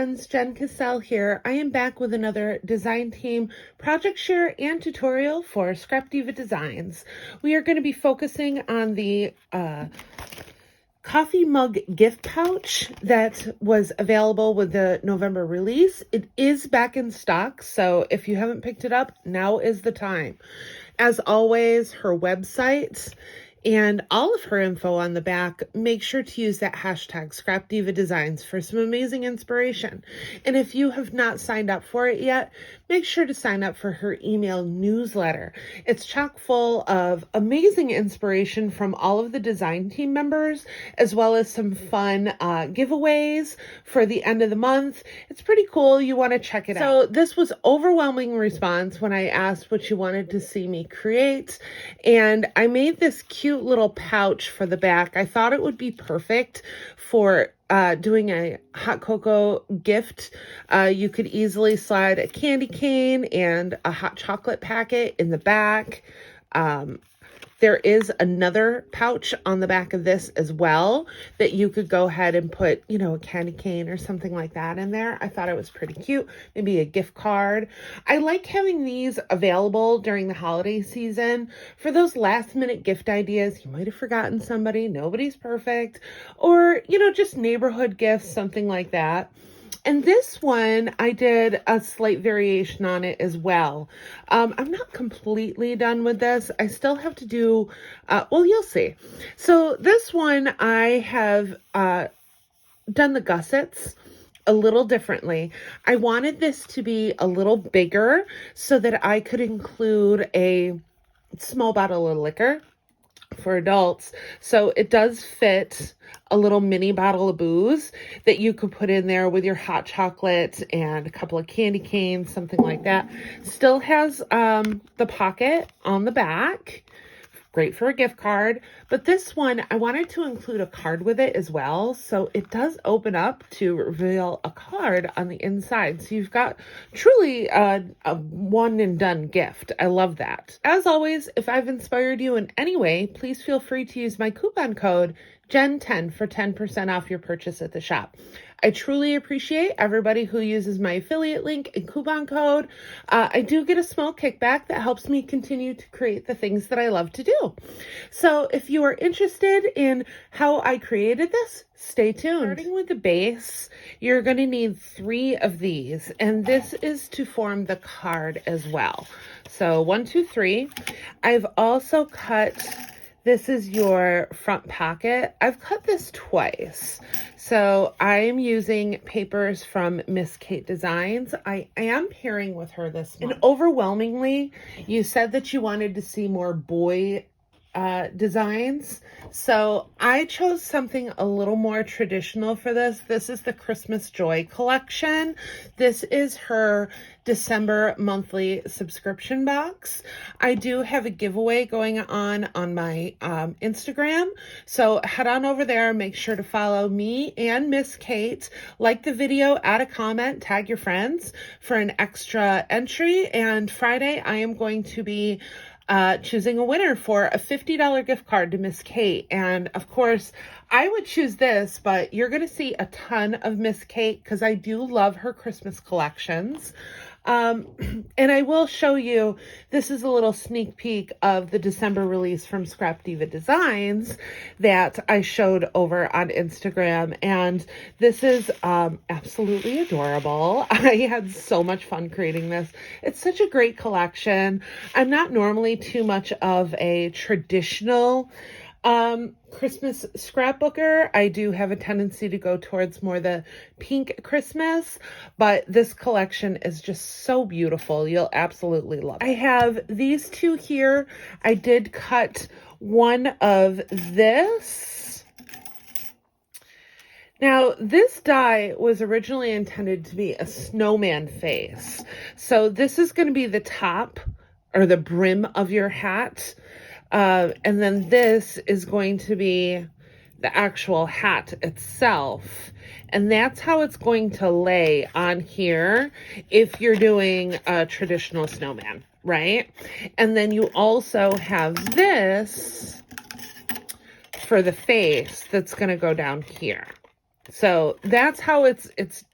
friends, Jen Cascell here. I am back with another design team project share and tutorial for Scrap Diva Designs. We are going to be focusing on the coffee mug gift pouch that was available with the November release. It is back in stock, so if you haven't picked it up, now is the time. As always, her website and all of her info on the back, make sure to use that hashtag Scrap Diva Designs for some amazing inspiration. And if you have not signed up for it yet, make sure to sign up for her email newsletter. It's chock full of amazing inspiration from all of the design team members, as well as some fun giveaways for the end of the month. It's pretty cool. You want to check it out. So this was overwhelming response when I asked what you wanted to see me create. And I made this cute little pouch for the back. I thought it would be perfect for doing a hot cocoa gift. You could easily slide a candy cane and a hot chocolate packet in the back. There is another pouch on the back of this as well that you could go ahead and put, you know, a candy cane or something like that in there. I thought it was pretty cute. Maybe a gift card. I like having these available during the holiday season for those last minute gift ideas. You might have forgotten somebody. Nobody's perfect. Or, you know, just neighborhood gifts, something like that. And this one, I did a slight variation on it as well. I'm not completely done with this. I still have to do, well, you'll see. So this one, I have done the gussets a little differently. I wanted this to be a little bigger so that I could include a small bottle of liquor for adults. So it does fit a little mini bottle of booze that you could put in there with your hot chocolate and a couple of candy canes, something like that. Still has the pocket on the back. Great for a gift card. But this one, I wanted to include a card with it as well. So it does open up to reveal a card on the inside. So you've got truly a one and done gift. I love that. As always, if I've inspired you in any way, please feel free to use my coupon code JEN10 for 10% off your purchase at the shop. I truly appreciate everybody who uses my affiliate link and coupon code. I do get a small kickback that helps me continue to create the things that I love to do. So if you are interested in how I created this, stay tuned. Starting with the base, you're going to need 3 of these, and this is to form the card as well. So 1, 2, 3. I've also cut, this is your front pocket. I've cut this twice. So I'm using papers from Miss Kate Designs. I am pairing with her this month. And overwhelmingly, you said that you wanted to see more boy designs. So I chose something a little more traditional for this. This is the Christmas Joy collection. This is her December monthly subscription box. I do have a giveaway going on my Instagram. So head on over there. Make sure to follow me and Miss Kate. Like the video, add a comment, tag your friends for an extra entry. And Friday, I am going to be choosing a winner for a $50 gift card to Miss Kate. And of course, I would choose this, but you're going to see a ton of Miss Kate because I do love her Christmas collections. And I will show you, this is a little sneak peek of the December release from Scrap Diva Designs that I showed over on Instagram. And this is absolutely adorable. I had so much fun creating this. It's such a great collection. I'm not normally too much of a traditional Christmas scrapbooker. I do have a tendency to go towards more the pink Christmas, but this collection is just so beautiful. You'll absolutely love it. I have these 2 here. I did cut one of this. Now, this die was originally intended to be a snowman face. So this is going to be the top or the brim of your hat. And then this is going to be the actual hat itself. And that's how it's going to lay on here if you're doing a traditional snowman, right? And then you also have this for the face that's going to go down here. So that's how it's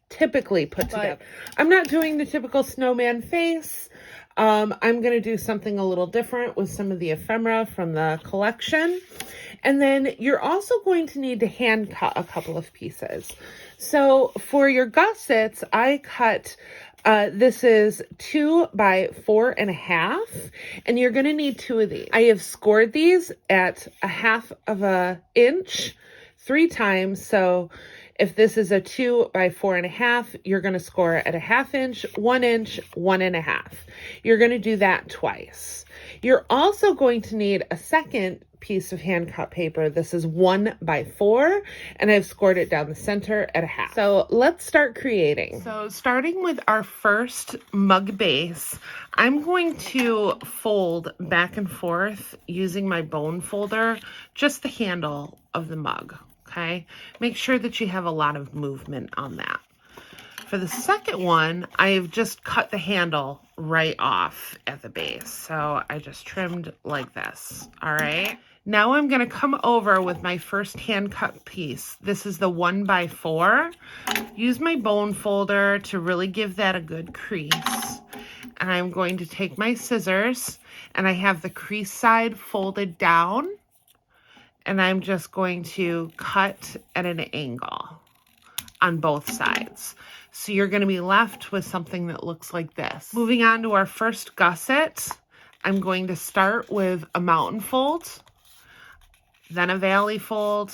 typically put together. I'm not doing the typical snowman face. I'm going to do something a little different with some of the ephemera from the collection. And then you're also going to need to hand cut a couple of pieces. So for your gussets, I cut, this is 2 by 4.5, and you're going to need 2 of these. I have scored these at 1/2 of an inch 3 times. So if this is a 2 by 4.5, you're going to score at 1/2 inch, 1 inch, 1.5. You're going to do that twice. You're also going to need a second piece of hand cut paper. This is 1 by 4, and I've scored it down the center at 1/2. So let's start creating. So starting with our first mug base, I'm going to fold back and forth using my bone folder, just the handle of the mug. Okay, make sure that you have a lot of movement on that. For the second one, I've just cut the handle right off at the base. So I just trimmed like this. All right. Now I'm going to come over with my first hand cut piece. This is the 1 by 4. Use my bone folder to really give that a good crease. And I'm going to take my scissors, and I have the crease side folded down. And I'm just going to cut at an angle on both sides. So you're going to be left with something that looks like this. Moving on to our first gusset, I'm going to start with a mountain fold, then a valley fold,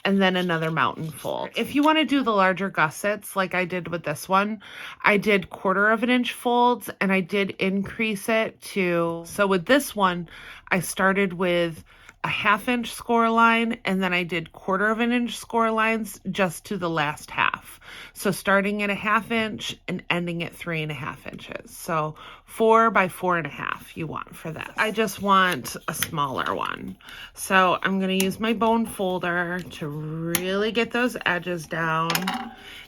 and then another mountain fold. If you want to do the larger gussets like I did with this one, I did 1/4 of an inch folds, and I did increase it to, so with this one, I started with a 1/2 inch score line, and then I did 1/4 of an inch score lines just to the last half. So starting at a 1/2 inch and ending at 3.5 inches. So 4 by 4.5 you want for this. I just want a smaller one. So I'm going to use my bone folder to really get those edges down.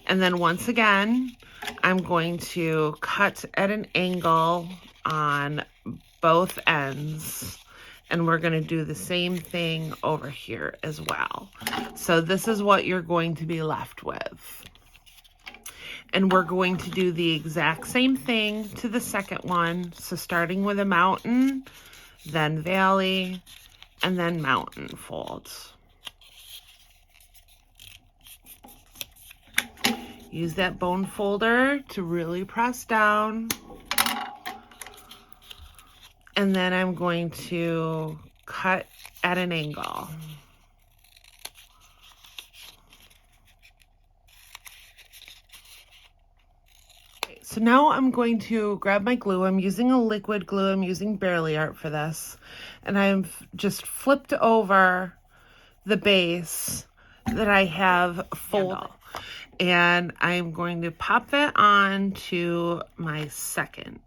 And then once again, I'm going to cut at an angle on both ends. And we're going to do the same thing over here as well. So this is what you're going to be left with. And we're going to do the exact same thing to the second one. So starting with a mountain, then valley, and then mountain fold. Use that bone folder to really press down. And then I'm going to cut at an angle. Okay, so now I'm going to grab my glue. I'm using a liquid glue. I'm using Barely Art for this. And I've just flipped over the base that I have folded. And I'm going to pop that on to my second.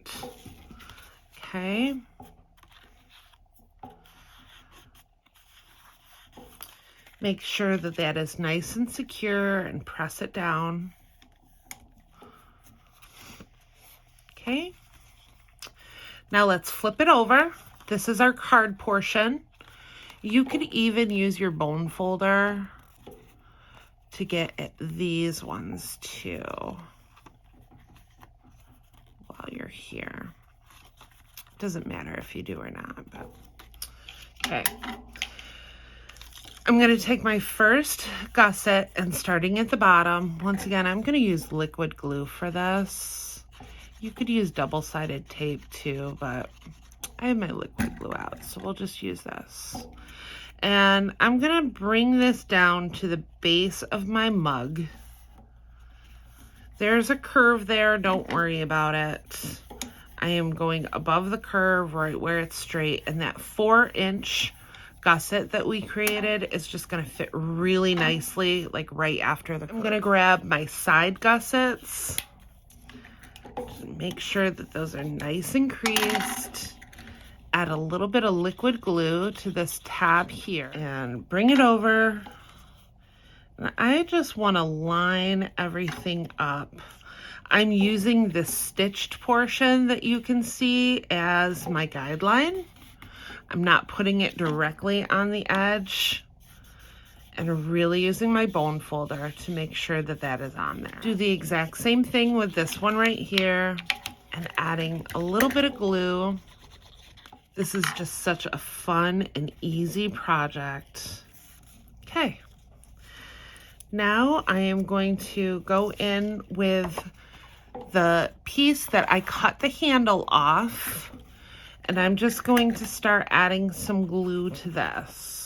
Okay. Make sure that that is nice and secure and press it down. Okay. Now let's flip it over. This is our card portion. You could even use your bone folder to get at these ones too while you're here. Doesn't matter if you do or not, but okay. I'm going to take my first gusset and starting at the bottom, once again, I'm going to use liquid glue for this. You could use double-sided tape too, but I have my liquid glue out, so we'll just use this. And I'm going to bring this down to the base of my mug. There's a curve there, don't worry about it. I am going above the curve right where it's straight, and that 4-inch gusset that we created is just going to fit really nicely, like right after the curve. I'm going to grab my side gussets. Just make sure that those are nice and creased. Add a little bit of liquid glue to this tab here and bring it over. And I just want to line everything up. I'm using the stitched portion that you can see as my guideline. I'm not putting it directly on the edge. and really using my bone folder to make sure that that is on there. Do the exact same thing with this one right here and adding a little bit of glue. This is just such a fun and easy project. Okay. Now I am going to go in with the piece that I cut the handle off, and I'm just going to start adding some glue to this.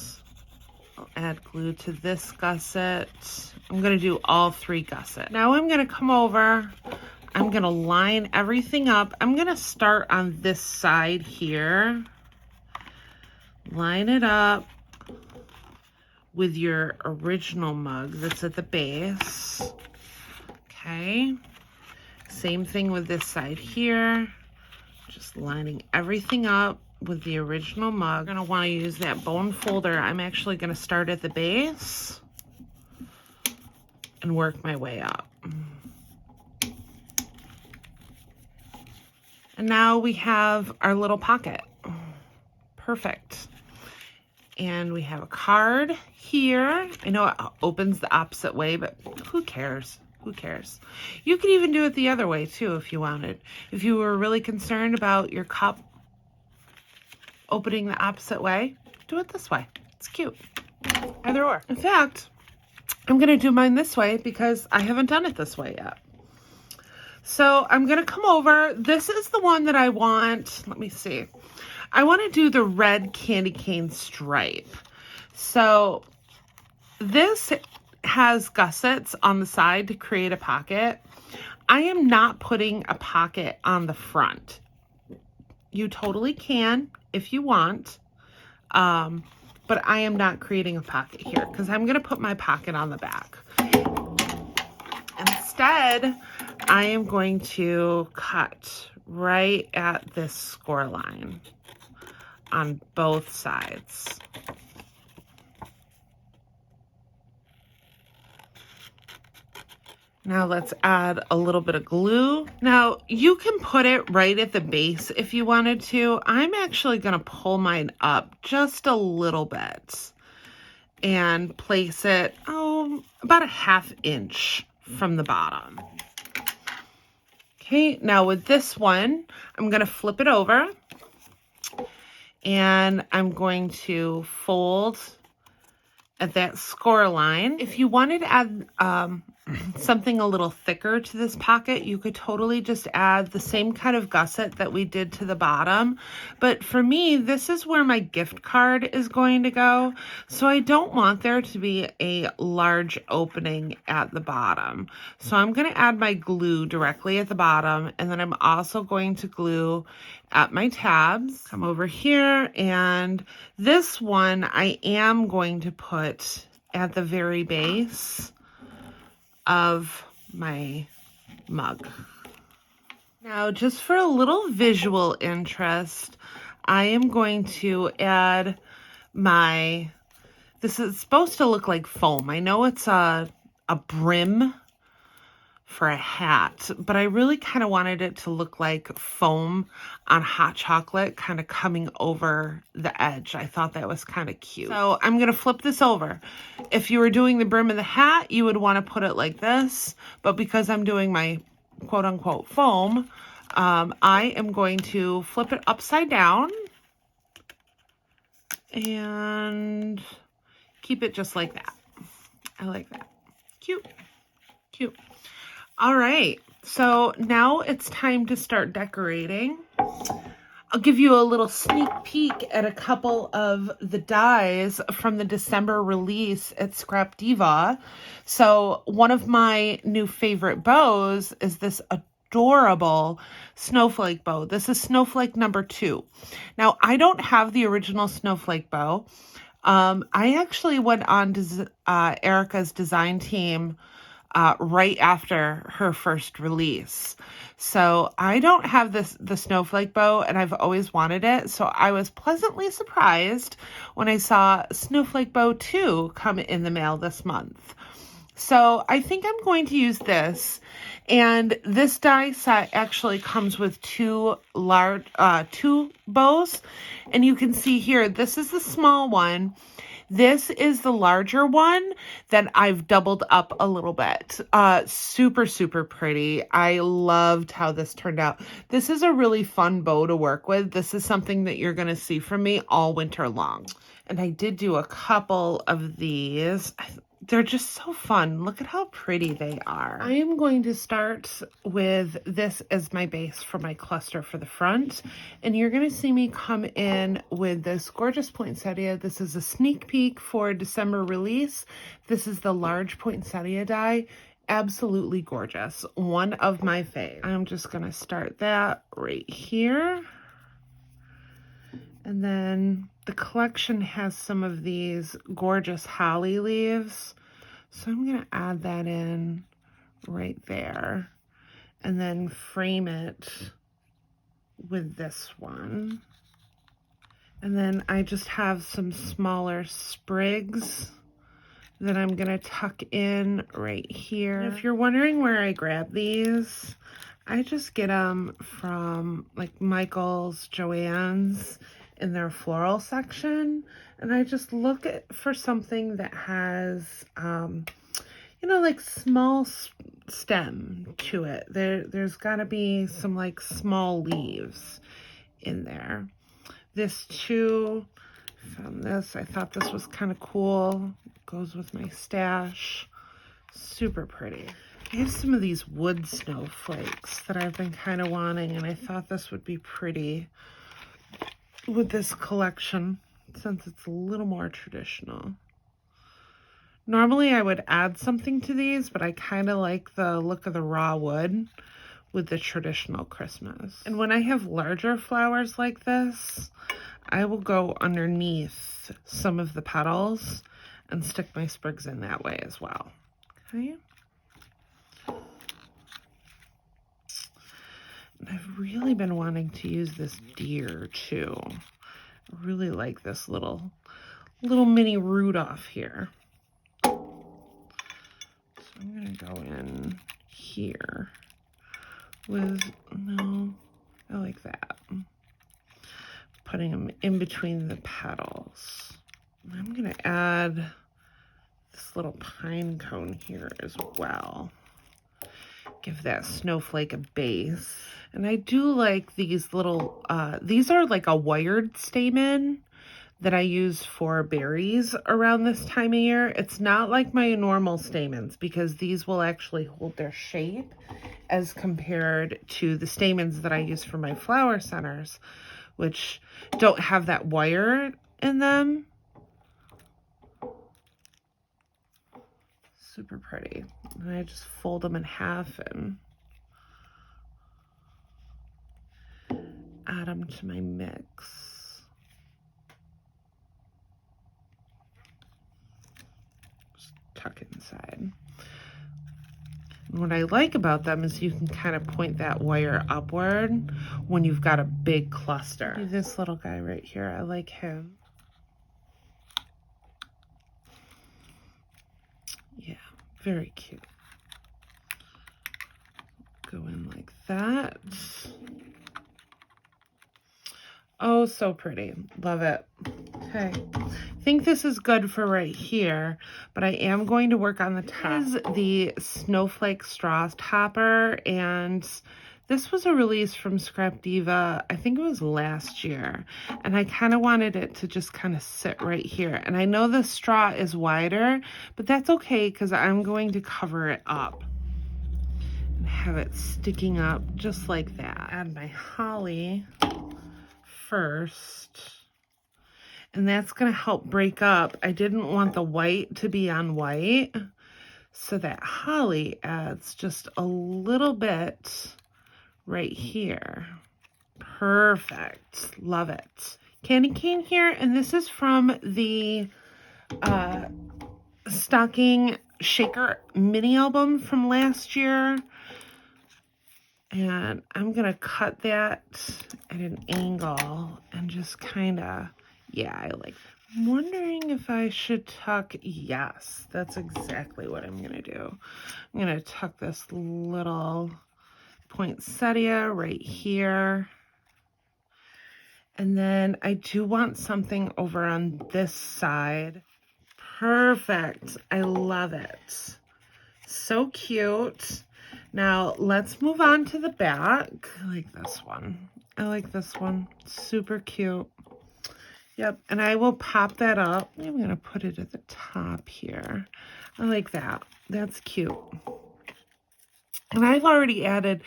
I'll add glue to this gusset. I'm going to do all 3 gussets. Now I'm going to come over. I'm going to line everything up. I'm going to start on this side here. Line it up with your original mug that's at the base. Okay. Same thing with this side here. Just lining everything up with the original mug. You're gonna wanna use that bone folder. I'm actually gonna start at the base and work my way up. And now we have our little pocket. Perfect. And we have a card here. I know it opens the opposite way, but who cares? Who cares? You could even do it the other way too if you wanted. If you were really concerned about your cup opening the opposite way, do it this way. It's cute. Either or. In fact, I'm going to do mine this way because I haven't done it this way yet. So I'm going to come over. This is the one that I want. Let me see. I want to do the red candy cane stripe. So this has gussets on the side to create a pocket. I am not putting a pocket on the front. You totally can if you want, but I am not creating a pocket here because I'm going to put my pocket on the back. Instead, I am going to cut right at this score line on both sides. Now let's add a little bit of glue. Now you can put it right at the base if you wanted to. I'm actually gonna pull mine up just a little bit and place it, about a 1/2 inch from the bottom. Okay, now with this one, I'm gonna flip it over and I'm going to fold at that score line. If you wanted to add something a little thicker to this pocket, you could totally just add the same kind of gusset that we did to the bottom. But for me, this is where my gift card is going to go. So I don't want there to be a large opening at the bottom. So I'm going to add my glue directly at the bottom. And then I'm also going to glue at my tabs. Come over here, and this one I am going to put at the very base of my mug. Now, just for a little visual interest, I am going to add this is supposed to look like foam. I know it's a brim for a hat, but I really kind of wanted it to look like foam on hot chocolate kind of coming over the edge. I thought that was kind of cute. So I'm going to flip this over. If you were doing the brim of the hat, you would want to put it like this, but because I'm doing my quote unquote foam, I am going to flip it upside down and keep it just like that. I like that. Cute. Cute. All right, so now it's time to start decorating. I'll give you a little sneak peek at a couple of the dies from the December release at Scrap Diva. So one of my new favorite bows is this adorable snowflake bow. This is snowflake number 2. Now, I don't have the original snowflake bow. I actually went on Erica's design team right after her first release. So I don't have the snowflake bow, and I've always wanted it. So I was pleasantly surprised when I saw Snowflake Bow 2 come in the mail this month. So I think I'm going to use this. And this die set actually comes with two bows. And you can see here, this is the small one. This is the larger one that I've doubled up a little bit. Super, super pretty. I loved how this turned out. This is a really fun bow to work with. This is something that you're going to see from me all winter long. And I did do a couple of these. They're just so fun. Look at how pretty they are. I am going to start with this as my base for my cluster for the front. And you're going to see me come in with this gorgeous poinsettia. This is a sneak peek for December release. This is the large poinsettia die. Absolutely gorgeous. One of my faves. I'm just going to start that right here. And then the collection has some of these gorgeous holly leaves. So I'm going to add that in right there. And then frame it with this one. And then I just have some smaller sprigs that I'm going to tuck in right here. And if you're wondering where I grab these, I just get them from like Michael's, Joann's, in their floral section, and I just look for something that has you know, like small stem to it. There's got to be some like small leaves in there. This too, found this. I thought this was kind of cool. Goes with my stash. Super pretty. I have some of these wood snowflakes that I've been kind of wanting, and I thought this would be pretty with this collection since it's a little more traditional. Normally I would add something to these, but I kind of like the look of the raw wood with the traditional Christmas. And when I have larger flowers like this, I will go underneath some of the petals and stick my sprigs in that way as well. Okay. I've really been wanting to use this deer too. I really like this little mini Rudolph here. So I'm gonna go in here with, no, I like that. Putting them in between the petals. I'm gonna add this little pine cone here as well. Give that snowflake a base. And I do like these little, these are like a wired stamen that I use for berries around this time of year. It's not like my normal stamens because these will actually hold their shape as compared to the stamens that I use for my flower centers, which don't have that wire in them. Super pretty. And I just fold them in half and add them to my mix. Just tuck inside. And what I like about them is you can kind of point that wire upward when you've got a big cluster. This little guy right here, I like him. Yeah, very cute. Go in like that. Oh, so pretty. Love it. Okay. I think this is good for right here, but I am going to work on the top. This is the Snowflake Straw Topper, and this was a release from Scrap Diva, I think it was last year, and I kind of wanted it to just kind of sit right here. And I know the straw is wider, but that's okay because I'm going to cover it up and have it sticking up just like that. Add my holly first, and that's going to help break up. I didn't want the white to be on white, so that holly adds just a little bit right here. Perfect. Love it. Candy cane here, and this is from the Stocking Shaker mini album from last year. And I'm going to cut that at an angle and just kind of, yeah, I like that. I'm wondering if I should tuck, yes, that's exactly what I'm going to do. I'm going to tuck this little poinsettia right here. And then I do want something over on this side. Perfect. I love it. So cute. Now let's move on to the back. I like this one. I like this one. Super cute. Yep, and I will pop that up. I'm going to put it at the top here. I like that. That's cute. And I've already added,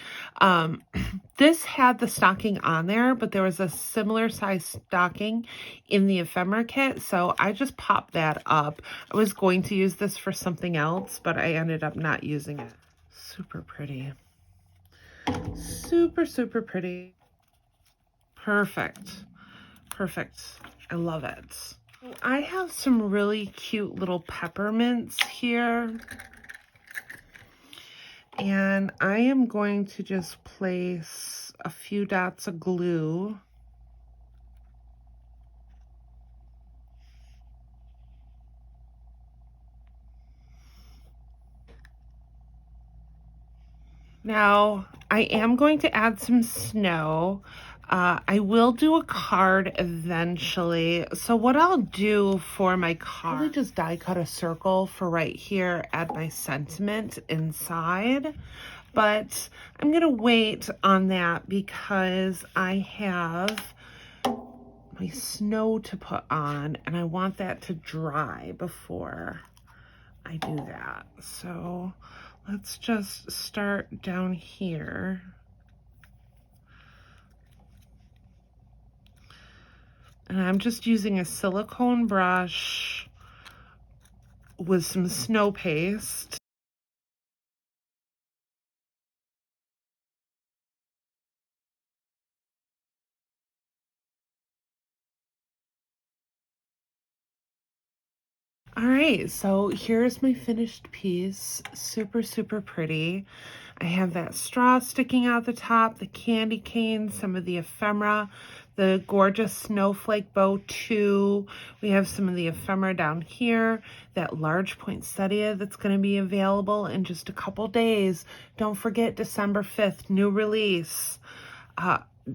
this had the stocking on there, but there was a similar size stocking in the ephemera kit, so I just popped that up. I was going to use this for something else, but I ended up not using it. Super pretty. Super, super pretty. Perfect. Perfect. I love it. I have some really cute little peppermints here. And I am going to just place a few dots of glue. Now, I am going to add some snow. I will do a card eventually. So what I'll do for my card, I'll just die cut a circle for right here, add my sentiment inside. But I'm gonna wait on that because I have my snow to put on and I want that to dry before I do that. So let's just start down here. And I'm just using a silicone brush with some snow paste. All right, so here's my finished piece. Super, super pretty. I have that straw sticking out the top, the candy cane, some of the ephemera, the gorgeous snowflake bow too. We have some of the ephemera down here, that large poinsettia that's going to be available in just a couple days. Don't forget December 5th, new release.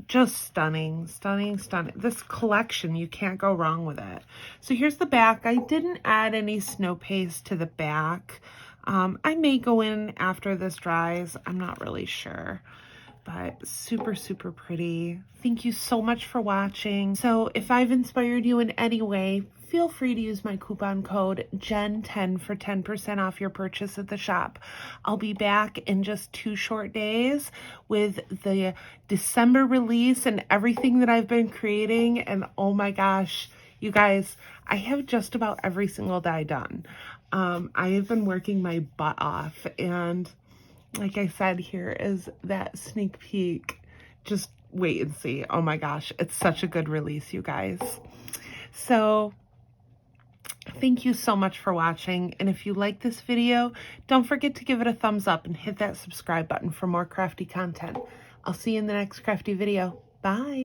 Just stunning, stunning, stunning. This collection, you can't go wrong with it. So here's the back. I didn't add any snow paste to the back. I may go in after this dries. I'm not really sure, but super, super pretty. Thank you so much for watching. So if I've inspired you in any way, feel free to use my coupon code JEN10 for 10% off your purchase at the shop. I'll be back in just 2 short days with the December release and everything that I've been creating. And oh my gosh, you guys, I have just about every single die done. I have been working my butt off, and like I said, here is that sneak peek. Just wait and see. Oh my gosh, it's such a good release, you guys. So thank you so much for watching, and if you like this video, don't forget to give it a thumbs up and hit that subscribe button for more crafty content. I'll see you in the next crafty video. Bye.